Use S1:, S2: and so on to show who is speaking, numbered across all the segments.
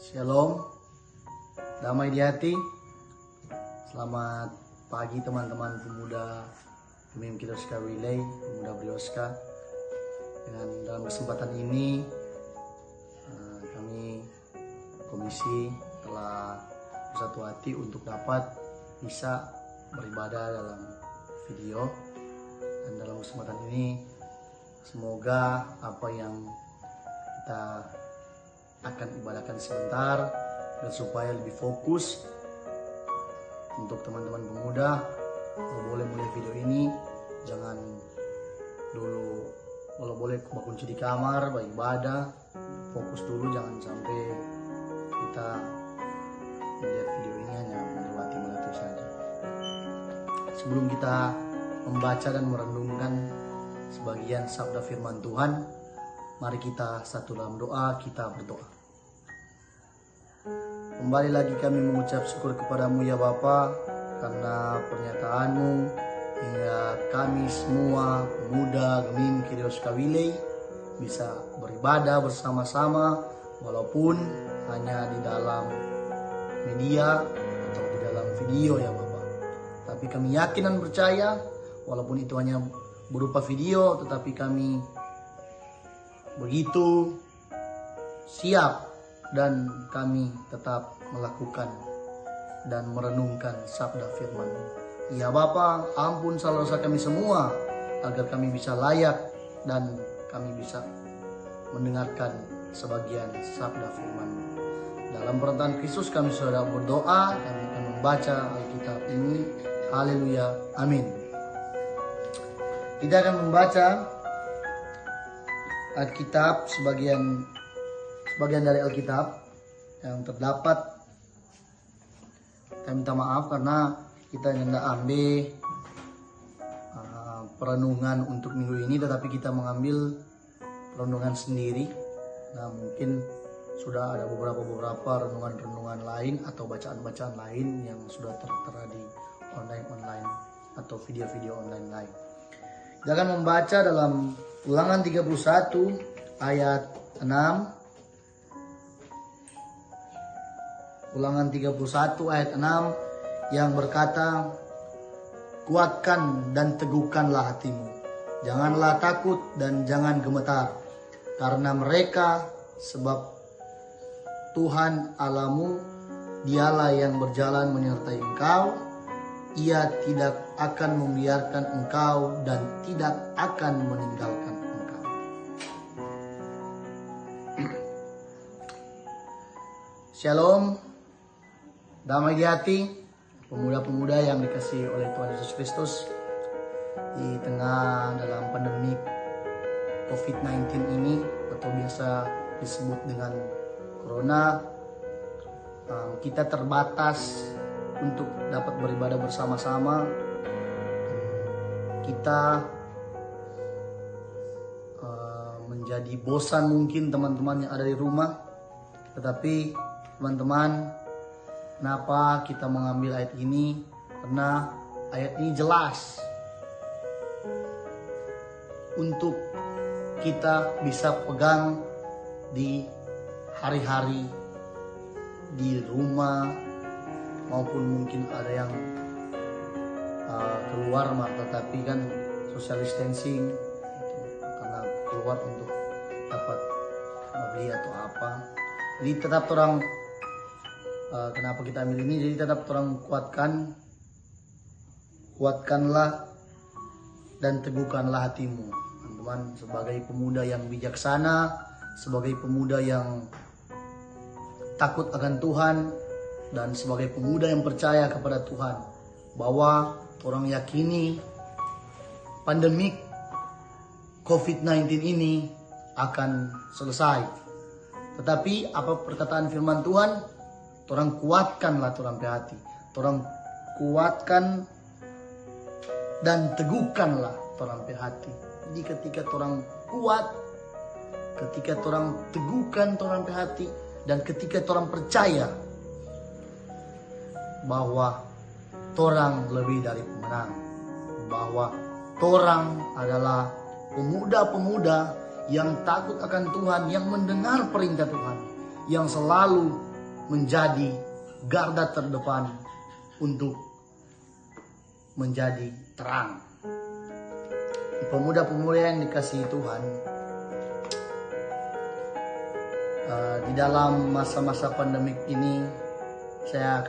S1: Shalom, damai di hati. Selamat pagi teman-teman pemuda Gemim Kidosca Relay, pemuda Brioska. Dan dalam kesempatan ini kami komisi telah bersatu hati untuk dapat bisa beribadah dalam video. Dan dalam kesempatan ini semoga apa yang kita akan ibadahkan sebentar dan supaya lebih fokus untuk teman-teman pemuda. Kalau boleh mulai video ini jangan dulu, kalau boleh kunci di kamar beribadah, fokus dulu, jangan sampai kita melihat video ini hanya melewati saja. Sebelum kita membaca dan merenungkan sebagian sabda firman Tuhan, mari kita satu dalam doa, kita berdoa. Kembali lagi kami mengucap syukur kepadamu ya Bapa, karena pernyataan-Mu hingga kami semua pemuda Gemim Kidosca Relay bisa beribadah bersama-sama walaupun hanya di dalam media atau di dalam video ya Bapa. Tapi kami yakin dan percaya walaupun itu hanya berupa video, tetapi kami begitu siap dan kami tetap melakukan dan merenungkan sabda firman-Mu. Ya Bapa, ampun salah dosa kami semua agar kami bisa layak dan kami bisa mendengarkan sebagian sabda firman-Mu. Dalam perkataan Kristus kami sudah berdoa, kami akan membaca Alkitab ini. Haleluya, amin. Kita akan membaca Alkitab, sebagian dari Alkitab yang terdapat. Saya minta maaf karena kita hendak ambil perenungan untuk minggu ini, tetapi kita mengambil perenungan sendiri. Nah, mungkin sudah ada beberapa renungan lain atau bacaan-bacaan lain yang sudah tertera di online atau video-video online lain. Kita akan membaca dalam Ulangan 31 ayat 6. Ulangan 31 ayat 6 yang berkata, kuatkan dan teguhkanlah hatimu. Janganlah takut dan jangan gemetar karena mereka, sebab Tuhan Allahmu, dialah yang berjalan menyertai engkau. Ia tidak akan membiarkan engkau dan tidak akan meninggalkan engkau. Shalom, damai di hati, pemuda-pemuda yang dikasihi oleh Tuhan Yesus Kristus. Di tengah dalam pandemi COVID-19 ini, atau biasa disebut dengan Corona, kita terbatas untuk dapat beribadah bersama-sama. Kita menjadi bosan mungkin teman-teman yang ada di rumah. Tetapi teman-teman, kenapa kita mengambil ayat ini? Karena ayat ini jelas untuk kita bisa pegang di hari-hari di rumah, maupun mungkin ada yang keluar, tetapi kan social distancing karena keluar untuk dapat beli atau apa. Jadi tetap orang kenapa kita ambil ini? Jadi tetap orang kuatkanlah dan teguhkanlah hatimu, teman-teman, sebagai pemuda yang bijaksana, sebagai pemuda yang takut akan Tuhan, dan sebagai pemuda yang percaya kepada Tuhan, bahwa orang yakini pandemik COVID-19 ini akan selesai. Tetapi apa perkataan firman Tuhan? Orang kuatkanlah orang hati, orang kuatkan dan teguhkanlah orang hati. Jadi ketika orang kuat, ketika orang teguhkan orang hati, dan ketika orang percaya bahwa torang lebih dari pemenang, bahwa torang adalah pemuda-pemuda yang takut akan Tuhan, yang mendengar perintah Tuhan, yang selalu menjadi garda terdepan untuk menjadi terang. Pemuda-pemuda yang dikasihi Tuhan, di dalam masa-masa pandemik ini saya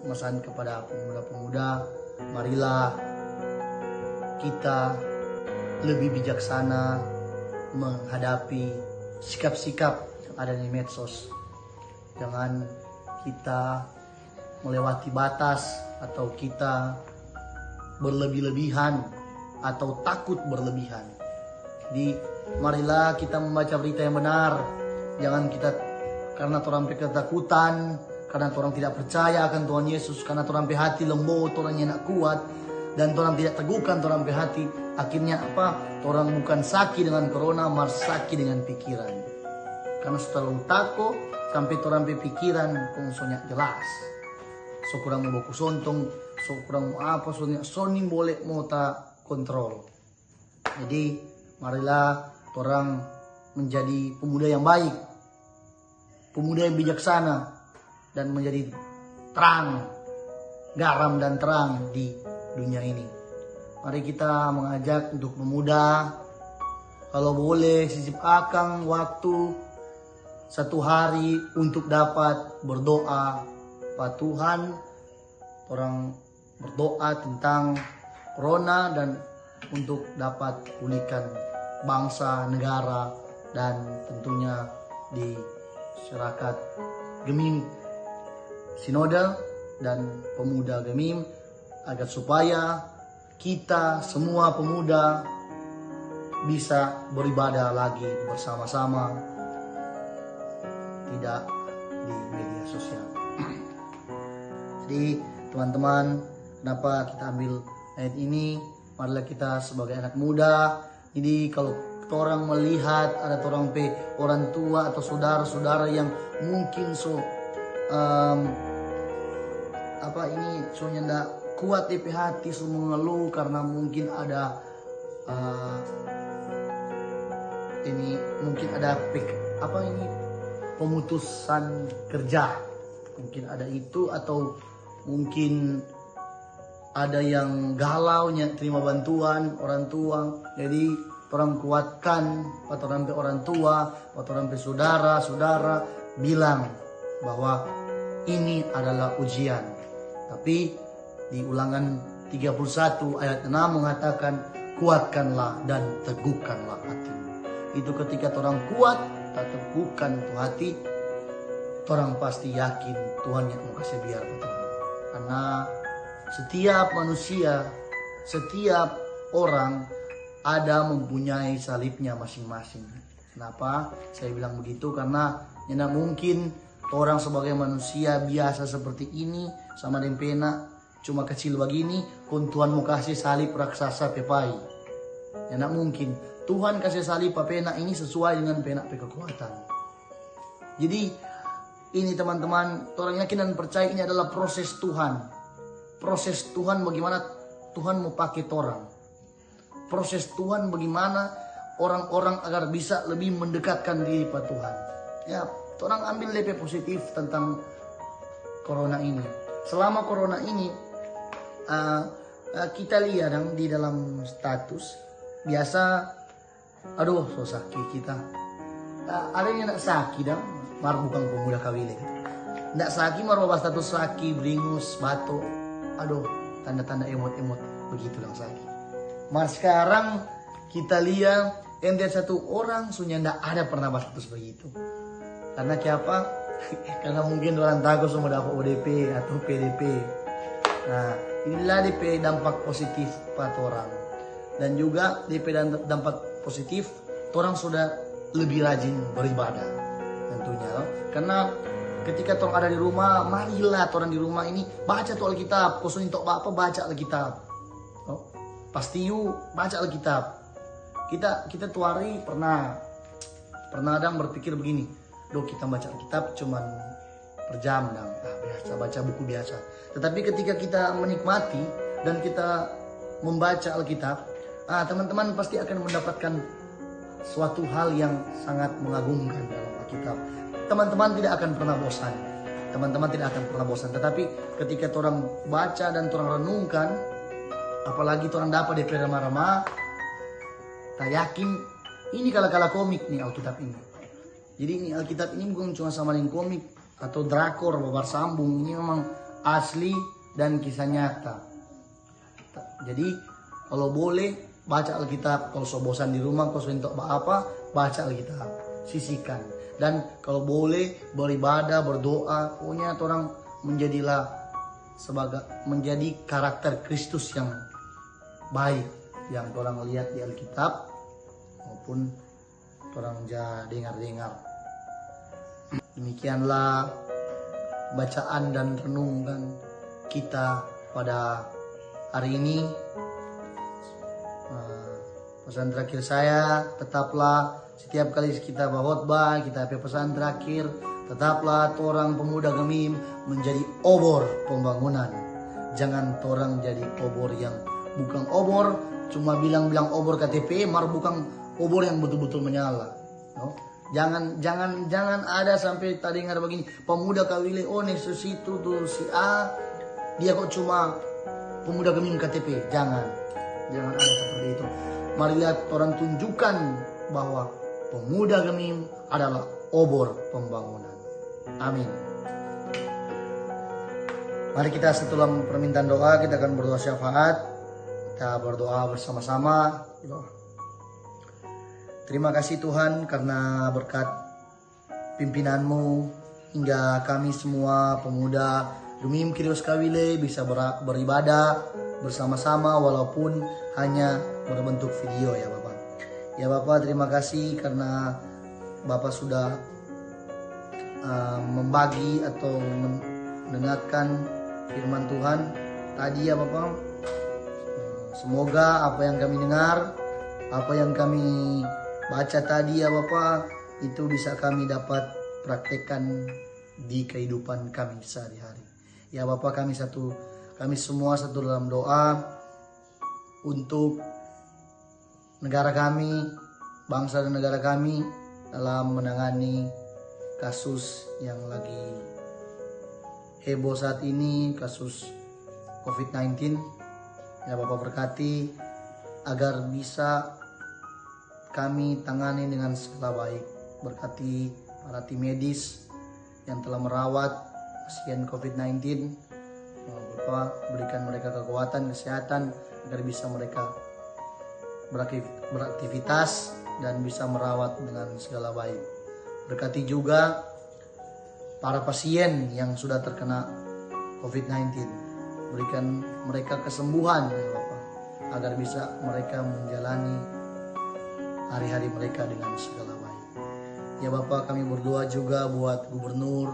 S1: pesan kepada pemuda-pemuda, marilah kita lebih bijaksana menghadapi sikap-sikap yang ada di medsos. Jangan kita melewati batas atau kita berlebih-lebihan atau takut berlebihan. Jadi marilah kita membaca berita yang benar. Jangan kita karena orang ketakutan, karena orang tidak percaya akan Tuhan Yesus, karena orang hati lembut, orangnya nak kuat, dan orang tidak teguhkan orang hati. Akhirnya apa? Orang bukan sakit dengan corona, malah sakit dengan pikiran. Karena setelah takut sampai orang pikiran konsonnya jelas. So kurang mau baku sontong, so kurang mau apa, soning boleh mau tak kontrol. Jadi marilah orang menjadi pemuda yang baik, pemuda yang bijaksana, dan menjadi terang, garam dan terang di dunia ini. Mari kita mengajak untuk pemuda, kalau boleh sisipkan waktu 1 hari untuk dapat berdoa Pak Tuhan. Orang berdoa tentang corona dan untuk dapat pulihkan bangsa, negara, dan tentunya di masyarakat Gemim Sinode dan pemuda Gemim, agar supaya kita semua pemuda bisa beribadah lagi bersama-sama, tidak di media sosial. Jadi teman-teman, kenapa kita ambil ayat ini? Marilah kita sebagai anak muda, jadi kalau orang melihat ada orang tua atau saudara-saudara yang mungkin ndak kuat di hati, mengeluh karena mungkin ada pemutusan kerja, mungkin ada itu, atau mungkin ada yang galau terima bantuan orang tua. Jadi orang kuatkan orang tua, orang saudara bilang bahwa ini adalah ujian. Tapi di Ulangan 31 ayat 6 mengatakan, kuatkanlah dan teguhkanlah hatimu. Itu ketika orang kuat, tak teguhkan hati, orang pasti yakin Tuhan yang mau kasih biar betul. Karena setiap manusia, setiap orang ada mempunyai salibnya masing-masing. Kenapa saya bilang begitu? Karena tidak mungkin orang sebagai manusia biasa seperti ini sama dengan pena cuma kecil begini, kun Tuhan mau kasih salib raksasa pepai. Tidak mungkin. Tuhan kasih salib pena ini sesuai dengan pena kekuatan. Jadi ini teman-teman, orang yakin dan percaya ini adalah proses Tuhan. Proses Tuhan bagaimana Tuhan mau pakai orang. Proses Tuhan bagaimana orang-orang agar bisa lebih mendekatkan diri pada Tuhan. Ya, orang ambil lebih positif tentang corona ini. Selama corona ini, kita lihat di dalam status biasa, aduh so sakit kita. Ada yang nak sakit mar bukan pemuda kawile. Nak sakit mar bawa status sakit, beringus, batuk. Aduh, tanda-tanda emot-emot begitu lang sakit. Mar sekarang kita lihat ente satu orang sunya ndak ada pernah bahas status begitu. Karena siapa? Karena mungkin orang takut semua dapat ODP atau PDP. Nah, inilah DP dampak positif pada orang. Dan juga DP dampak positif, orang sudah lebih rajin beribadah tentunya. Karena ketika orang ada di rumah, marilah orang di rumah ini baca tuh Alkitab. Khusus untuk apa baca Alkitab. Pasti baca Alkitab. Kita tuh hari pernah ada berpikir begini, kita baca Alkitab cuman per jam biasa baca buku biasa. Tetapi ketika kita menikmati dan kita membaca Alkitab, teman-teman pasti akan mendapatkan suatu hal yang sangat mengagumkan dalam Alkitab. teman-teman tidak akan pernah bosan. Teman-teman tidak akan pernah bosan. Tetapi ketika orang baca dan orang renungkan, apalagi orang dapat DP remah-remah, tak yakin ini kala-kala komik nih Alkitab ini. Jadi ini Alkitab ini bukan cuma samain komik atau drakor babar sambung, ini memang asli dan kisah nyata. Jadi kalau boleh baca Alkitab, kalau so bosan di rumah, kalau so untuk apa, baca Alkitab, sisihkan. Dan kalau boleh beribadah, berdoa, pokoknya orang menjadi karakter Kristus yang baik yang orang lihat di Alkitab maupun orang dengar-dengar. Demikianlah bacaan dan renungan kita pada hari ini. Pesan terakhir saya, tetaplah setiap kali kita berkhotbah, kita pesan terakhir, tetaplah orang pemuda Gemim menjadi obor pembangunan. Jangan orang jadi obor yang bukan obor, cuma bilang-bilang obor KTP, mar bukan obor yang betul-betul menyala. No? Jangan ada sampai tadi dengar begini, pemuda Kawile, oh Yesus itu tuh si A, dia kok cuma pemuda Gemim KTP. Jangan ada seperti itu. Mari lihat orang tunjukkan bahwa pemuda Gemim adalah obor pembangunan. Amin. Mari kita setelah permintaan doa, kita akan berdoa syafaat. Kita berdoa bersama-sama. Terima kasih Tuhan karena berkat pimpinanmu hingga kami semua pemuda Gemim Kyrios Kawile bisa beribadah bersama-sama walaupun hanya berbentuk video ya Bapak. Ya Bapak, terima kasih karena Bapak sudah membagi atau mendengarkan firman Tuhan tadi ya Bapak. Semoga apa yang kami dengar, apa yang kami baca tadi ya Bapak, itu bisa kami dapat praktekkan di kehidupan kami sehari-hari. Ya Bapak, kami semua satu dalam doa untuk negara kami, bangsa dan negara kami dalam menangani kasus yang lagi heboh saat ini, kasus COVID-19. Ya Bapak berkati agar bisa kami tangani dengan segala baik. Berkati para tim medis yang telah merawat pasien COVID-19. Bapak berikan mereka kekuatan, kesehatan agar bisa mereka beraktivitas dan bisa merawat dengan segala baik. Berkati juga para pasien yang sudah terkena COVID-19. Berikan mereka kesembuhan ya Bapak, agar bisa mereka menjalani hari-hari mereka dengan segala baik. Ya Bapak, kami berdoa juga buat Gubernur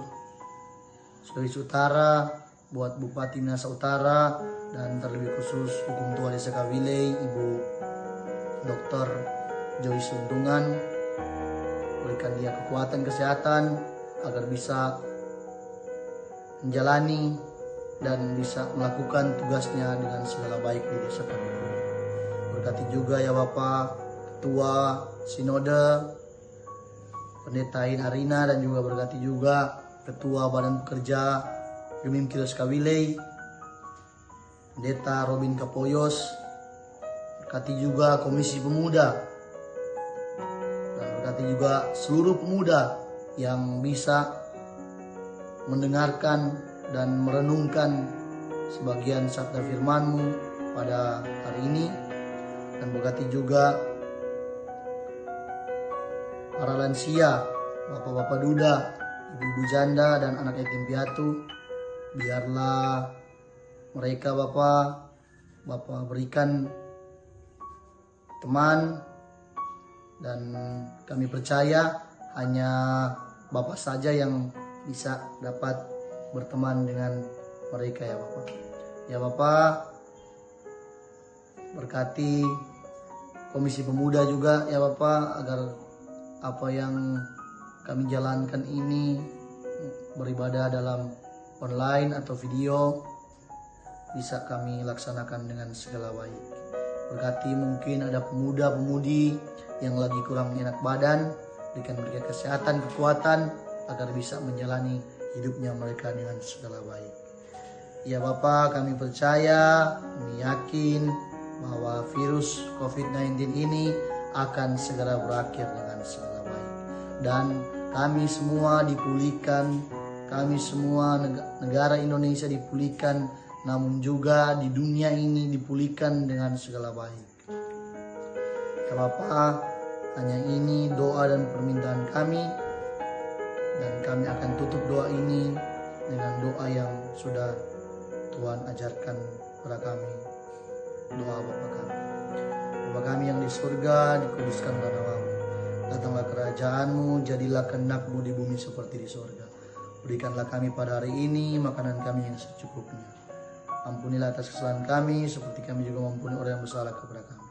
S1: Sulawesi Utara, buat Bupati Minahasa Utara, dan terlebih khusus Hukum Tua Desa Kawile, Ibu Dr. Joyce Untungan. Berikan dia kekuatan kesehatan agar bisa menjalani dan bisa melakukan tugasnya dengan segala baik di desa kami. Berkati juga ya Bapak Ketua Sinode Pendeta Arina, dan juga berkati juga Ketua Badan Pekerja Gemim Kyrios Kawile Pendeta Robin Kapoyos. Berkati juga Komisi Pemuda, dan berkati juga seluruh pemuda yang bisa mendengarkan dan merenungkan sebagian sabda firman-Mu pada hari ini. Dan berkati juga para lansia, bapak-bapak duda, ibu-ibu janda, dan anak yatim piatu. Biarlah mereka Bapak berikan teman, dan kami percaya hanya Bapak saja yang bisa dapat berteman dengan mereka ya Bapak. Ya Bapak, berkati Komisi Pemuda juga ya Bapak, agar apa yang kami jalankan ini, beribadah dalam online atau video, bisa kami laksanakan dengan segala baik. Berkati mungkin ada pemuda-pemudi yang lagi kurang enak badan, berikan mereka kesehatan, kekuatan agar bisa menjalani hidupnya mereka dengan segala baik. Ya Bapak, kami percaya, kami yakin bahwa virus COVID-19 ini akan segera berakhir dengan segala baik. Dan kami semua dipulihkan, kami semua negara Indonesia dipulihkan, namun juga di dunia ini dipulihkan dengan segala baik. Ya Bapak, hanya ini doa dan permintaan kami, dan kami akan tutup doa ini dengan doa yang sudah Tuhan ajarkan kepada kami. Doa Bapa kami. Bapa kami yang di surga, dikuduskanlah namamu. Datanglah kerajaanmu, jadilah kehendak-mu di bumi seperti di surga. Berikanlah kami pada hari ini makanan kami yang secukupnya. Ampunilah atas kesalahan kami, seperti kami juga mengampuni orang yang bersalah kepada kami.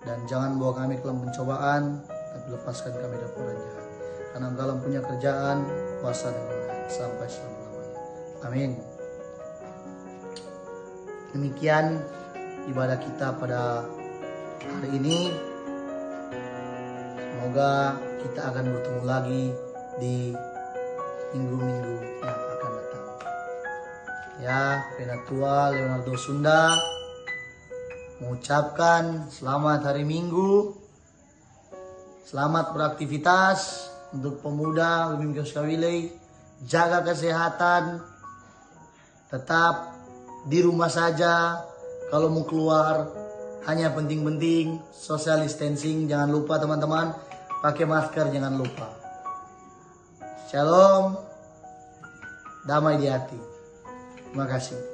S1: Dan jangan bawa kami ke dalam pencobaan, tapi lepaskan kami dari orang jahat. Karena Engkau punya kerjaan, kuasa dan kemenangan sampai selama-lamanya. Amin. Demikian ibadah kita pada hari ini. Semoga kita akan bertemu lagi di minggu-minggu yang akan datang. Ya, Penatua Leonardo Sunda mengucapkan selamat hari Minggu, selamat beraktivitas untuk pemuda Bumi Kawilei. Jaga kesehatan, tetap di rumah saja. Kalau mau keluar hanya penting-penting social distancing. Jangan lupa teman-teman, pakai masker jangan lupa. Shalom, damai di hati. Terima kasih.